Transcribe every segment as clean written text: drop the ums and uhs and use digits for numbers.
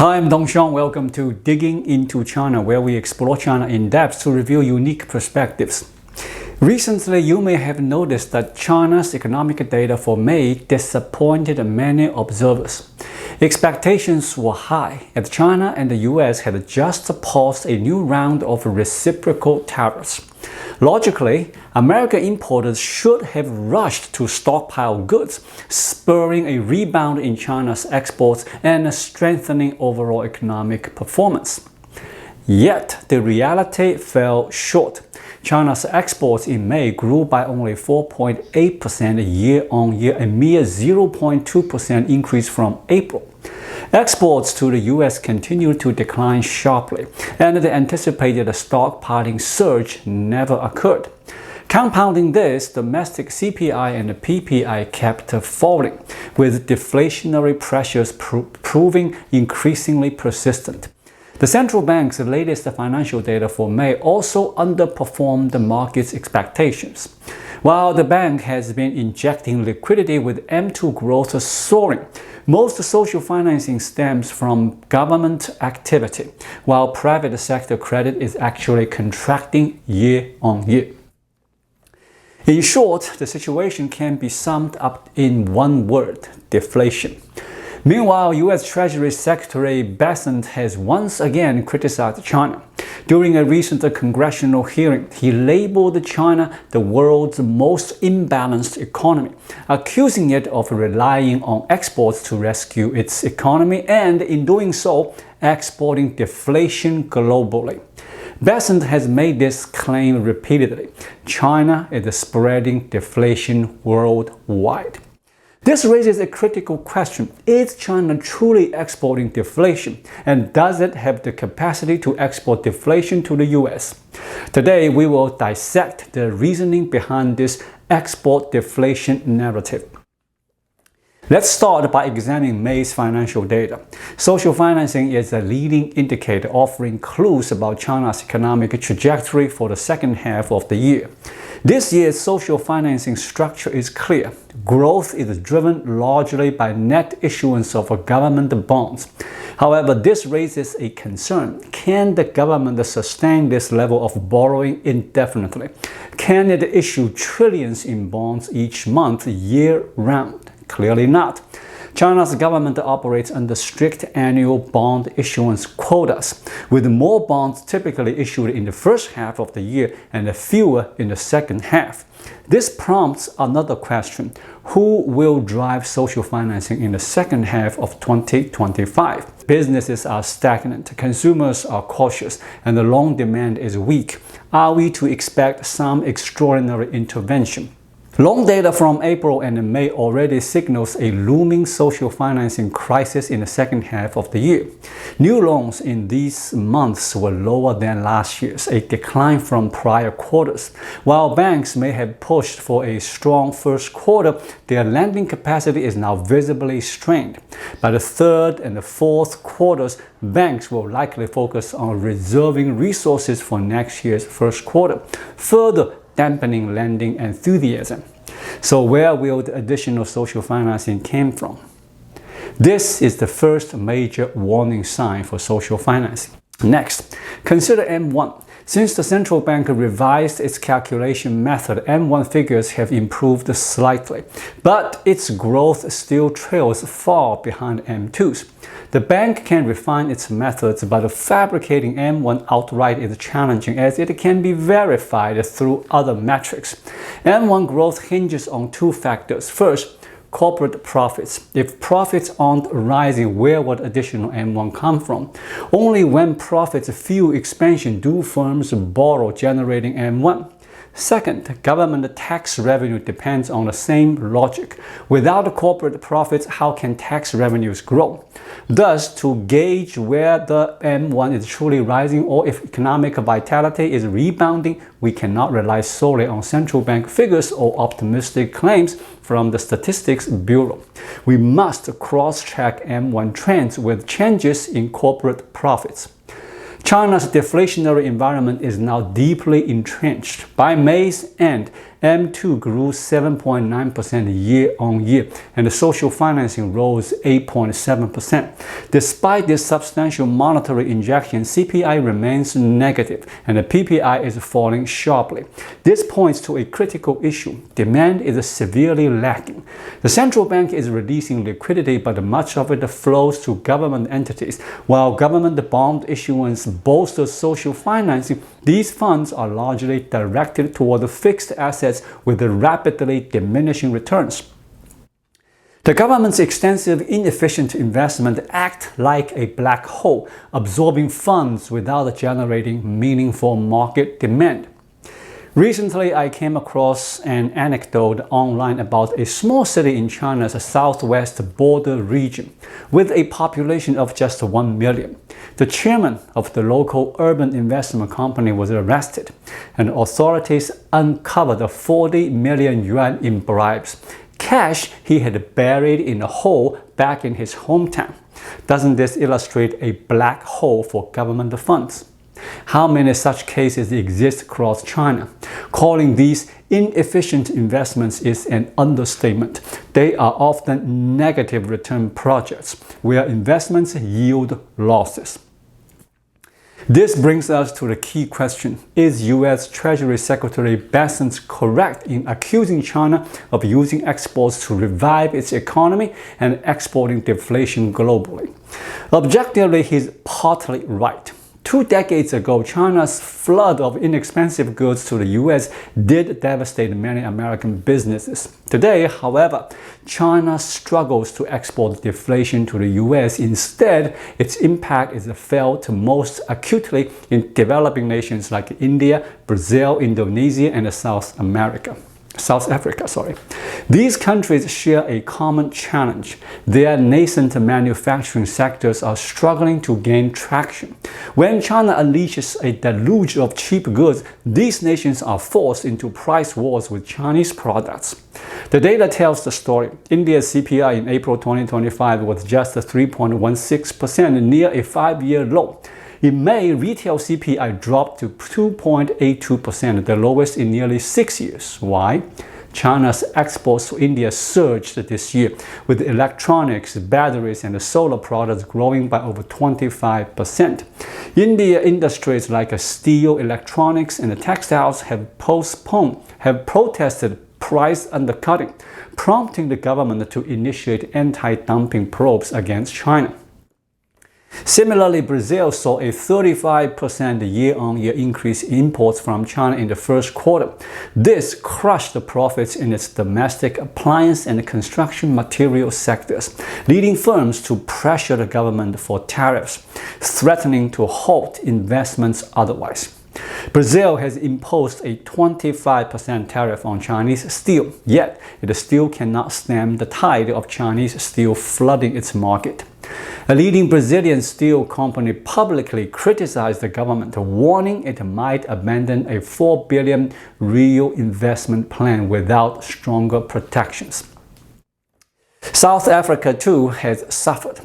Hi, I'm Dongxiang. Welcome to Digging into China, where we explore China in depth to reveal unique perspectives. Recently, you may have noticed that China's economic data for May disappointed many observers. Expectations were high, as China and the US had just paused a new round of reciprocal tariffs. Logically, American importers should have rushed to stockpile goods, spurring a rebound in China's exports and strengthening overall economic performance. Yet, the reality fell short. China's exports in May grew by only 4.8% year-on-year, a mere 0.2% increase from April. Exports to the US continued to decline sharply, and the anticipated stockpiling surge never occurred. Compounding this, domestic CPI and PPI kept falling, with deflationary pressures proving increasingly persistent. The central bank's latest financial data for May also underperformed the market's expectations. While the bank has been injecting liquidity with M2 growth soaring, most social financing stems from government activity, while private sector credit is actually contracting year-on-year. In short, the situation can be summed up in one word: deflation. Meanwhile, US Treasury Secretary Bessent has once again criticized China. During a recent congressional hearing, he labeled China the world's most imbalanced economy, accusing it of relying on exports to rescue its economy and, in doing so, exporting deflation globally. Bessent has made this claim repeatedly. China is spreading deflation worldwide. This raises a critical question: is China truly exporting deflation, and does it have the capacity to export deflation to the US? Today, we will dissect the reasoning behind this export deflation narrative. Let's start by examining May's financial data. Social financing is a leading indicator offering clues about China's economic trajectory for the second half of the year. This year's social financing structure is clear. Growth is driven largely by net issuance of government bonds. However, this raises a concern. Can the government sustain this level of borrowing indefinitely? Can it issue trillions in bonds each month, year-round? Clearly not. China's government operates under strict annual bond issuance quotas, with more bonds typically issued in the first half of the year and fewer in the second half. This prompts another question: who will drive social financing in the second half of 2025? Businesses are stagnant, consumers are cautious, and the loan demand is weak. Are we to expect some extraordinary intervention? Loan data from April and May already signals a looming social financing crisis in the second half of the year. New loans in these months were lower than last year's, a decline from prior quarters. While banks may have pushed for a strong first quarter, their lending capacity is now visibly strained. By the third and the fourth quarters, banks will likely focus on reserving resources for next year's first quarter, further dampening lending enthusiasm. So where will the additional social financing come from? This is the first major warning sign for social financing. Next, consider M1. Since the central bank revised its calculation method, M1 figures have improved slightly, but its growth still trails far behind M2's. The bank can refine its methods, but fabricating M1 outright is challenging, as it can be verified through other metrics. M1 growth hinges on two factors. First, corporate profits. If profits aren't rising, where would additional M1 come from? Only when profits fuel expansion do firms borrow, generating M1. Second, government tax revenue depends on the same logic. Without corporate profits, how can tax revenues grow? Thus, to gauge whether M1 is truly rising or if economic vitality is rebounding, we cannot rely solely on central bank figures or optimistic claims from the Statistics Bureau. We must cross-check M1 trends with changes in corporate profits. China's deflationary environment is now deeply entrenched. By May's end, M2 grew 7.9% year-on-year, and the social financing rose 8.7%. Despite this substantial monetary injection, CPI remains negative, and the PPI is falling sharply. This points to a critical issue. Demand is severely lacking. The central bank is releasing liquidity, but much of it flows to government entities. While government bond issuance bolsters social financing, these funds are largely directed toward fixed assets with rapidly diminishing returns. The government's extensive inefficient investment act like a black hole, absorbing funds without generating meaningful market demand. Recently, I came across an anecdote online about a small city in China's southwest border region with a population of just 1 million. The chairman of the local urban investment company was arrested, and authorities uncovered 40 million yuan in bribes, cash he had buried in a hole back in his hometown. Doesn't this illustrate a black hole for government funds? How many such cases exist across China? Calling these inefficient investments is an understatement. They are often negative return projects where investments yield losses. This brings us to the key question. Is U.S. Treasury Secretary Bessent correct in accusing China of using exports to revive its economy and exporting deflation globally? Objectively, he's partly right. 2 decades ago, China's flood of inexpensive goods to the U.S. did devastate many American businesses. Today, however, China struggles to export deflation to the U.S. Instead, its impact is felt most acutely in developing nations like India, Brazil, Indonesia, and South Africa. These countries share a common challenge. Their nascent manufacturing sectors are struggling to gain traction. When China unleashes a deluge of cheap goods, these nations are forced into price wars with Chinese products. The data tells the story. India's CPI in April 2025 was just 3.16%, near a 5-year low. In May, retail CPI dropped to 2.82%, the lowest in nearly 6 years. Why? China's exports to India surged this year, with electronics, batteries, and solar products growing by over 25%. India industries like steel, electronics, and textiles have protested price undercutting, prompting the government to initiate anti-dumping probes against China. Similarly, Brazil saw a 35% year-on-year increase in imports from China in the first quarter. This crushed the profits in its domestic appliance and construction material sectors, leading firms to pressure the government for tariffs, threatening to halt investments otherwise. Brazil has imposed a 25% tariff on Chinese steel, yet it still cannot stem the tide of Chinese steel flooding its market. A leading Brazilian steel company publicly criticized the government, warning it might abandon a 4 billion real investment plan without stronger protections. South Africa too has suffered.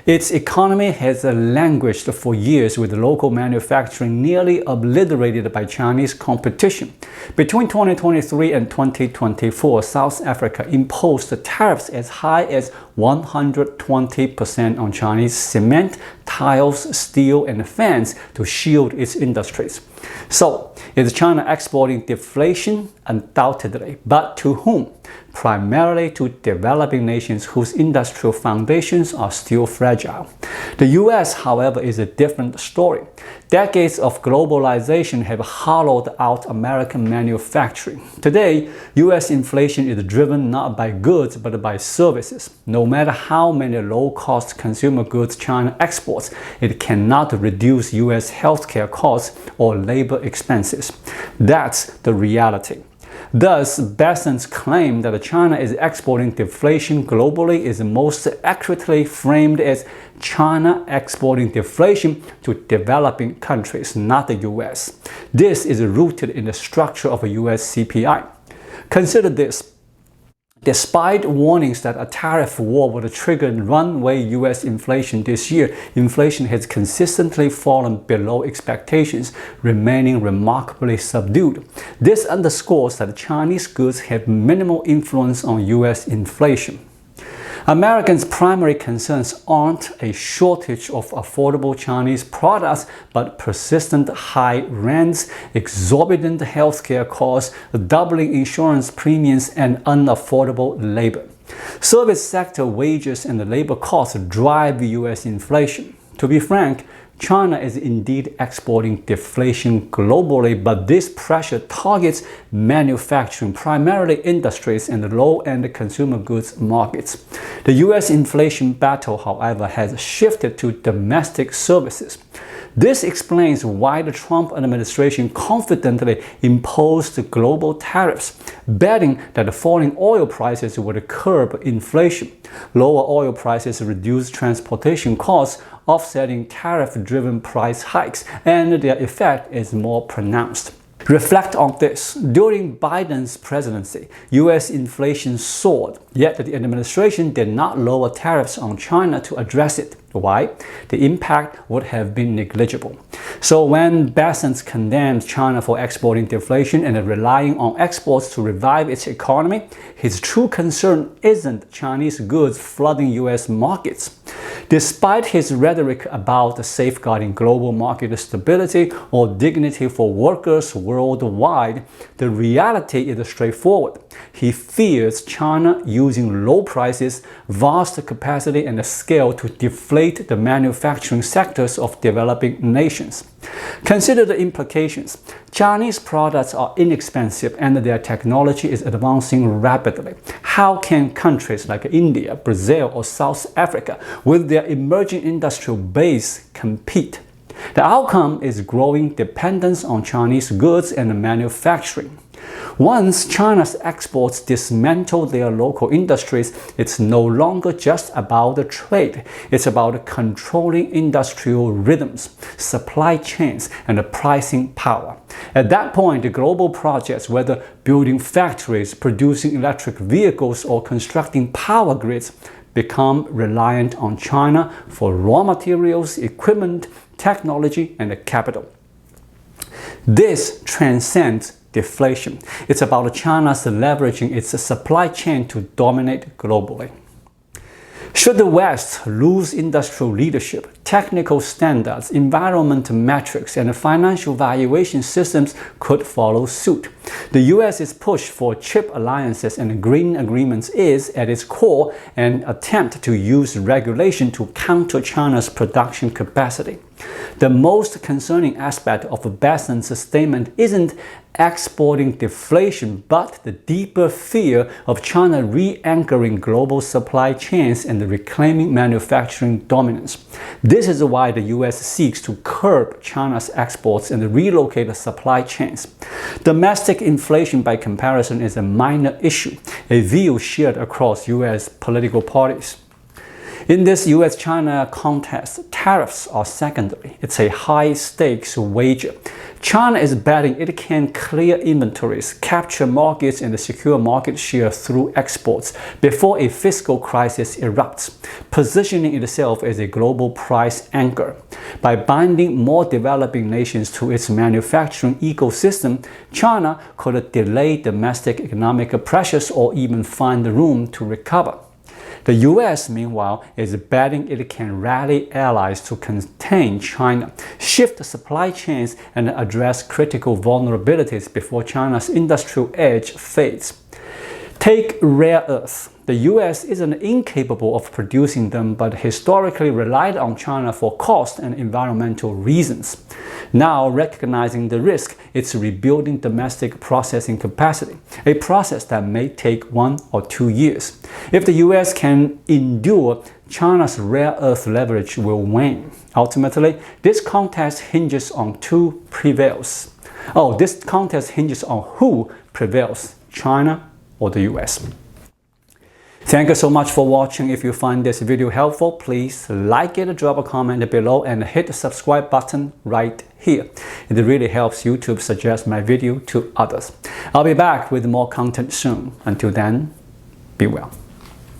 Its economy has languished for years, with local manufacturing nearly obliterated by Chinese competition. Between 2023 and 2024, South Africa imposed tariffs as high as 120% on Chinese cement, tiles, steel, and fans to shield its industries. So, is China exporting deflation? Undoubtedly. But to whom? Primarily to developing nations whose industrial foundations are still fragile. The US, however, is a different story. Decades of globalization have hollowed out American manufacturing. Today, US inflation is driven not by goods but by services. No matter how many low-cost consumer goods China exports, it cannot reduce US healthcare costs or labor expenses. That's the reality. Thus, Bessent's claim that China is exporting deflation globally is most accurately framed as China exporting deflation to developing countries, not the US. This is rooted in the structure of a US CPI. Consider this. Despite warnings that a tariff war would trigger runaway US inflation this year, inflation has consistently fallen below expectations, remaining remarkably subdued. This underscores that Chinese goods have minimal influence on US inflation. Americans' primary concerns aren't a shortage of affordable Chinese products, but persistent high rents, exorbitant healthcare costs, doubling insurance premiums, and unaffordable labor. Service sector wages and labor costs drive US inflation. To be frank, China is indeed exporting deflation globally, but this pressure targets manufacturing, primarily industries and low-end consumer goods markets. The US inflation battle, however, has shifted to domestic services. This explains why the Trump administration confidently imposed global tariffs, betting that falling oil prices would curb inflation. Lower oil prices reduce transportation costs, offsetting tariff-driven price hikes, and their effect is more pronounced. Reflect on this. During Biden's presidency, US inflation soared, yet the administration did not lower tariffs on China to address it. Why? The impact would have been negligible. So when Bessent condemns China for exporting deflation and relying on exports to revive its economy, his true concern isn't Chinese goods flooding US markets. Despite his rhetoric about safeguarding global market stability or dignity for workers worldwide, the reality is straightforward. He fears China using low prices, vast capacity, and scale to deflate the manufacturing sectors of developing nations. Consider the implications. Chinese products are inexpensive and their technology is advancing rapidly. How can countries like India, Brazil, or South Africa, with their emerging industrial base, compete? The outcome is growing dependence on Chinese goods and manufacturing. Once China's exports dismantle their local industries, it's no longer just about the trade. It's about controlling industrial rhythms, supply chains, and pricing power. At that point, the global projects, whether building factories, producing electric vehicles, or constructing power grids, become reliant on China for raw materials, equipment, technology, and capital. This transcends deflation. It's about China's leveraging its supply chain to dominate globally. Should the West lose industrial leadership, technical standards, environmental metrics, and financial valuation systems could follow suit. The US's push for chip alliances and green agreements is, at its core, an attempt to use regulation to counter China's production capacity. The most concerning aspect of Bessent's statement isn't exporting deflation, but the deeper fear of China re-anchoring global supply chains and reclaiming manufacturing dominance. This is why the US seeks to curb China's exports and relocate supply chains. Domestic inflation, by comparison, is a minor issue, a view shared across US political parties. In this US-China contest, tariffs are secondary. It's a high-stakes wager. China is betting it can clear inventories, capture markets, and secure market share through exports before a fiscal crisis erupts, positioning itself as a global price anchor. By binding more developing nations to its manufacturing ecosystem, China could delay domestic economic pressures or even find room to recover. The US, meanwhile, is betting it can rally allies to contain China, shift supply chains, and address critical vulnerabilities before China's industrial edge fades. Take rare earths. The US isn't incapable of producing them, but historically relied on China for cost and environmental reasons. Now, recognizing the risk, it's rebuilding domestic processing capacity, a process that may take 1 or 2 years. If the US can endure, China's rare earth leverage will wane. Ultimately, this contest hinges on who prevails, China or the US. Thank you so much for watching. If you find this video helpful, please like it, drop a comment below, and hit the subscribe button right here. It really helps YouTube suggest my video to others. I'll be back with more content soon. Until then, Be well.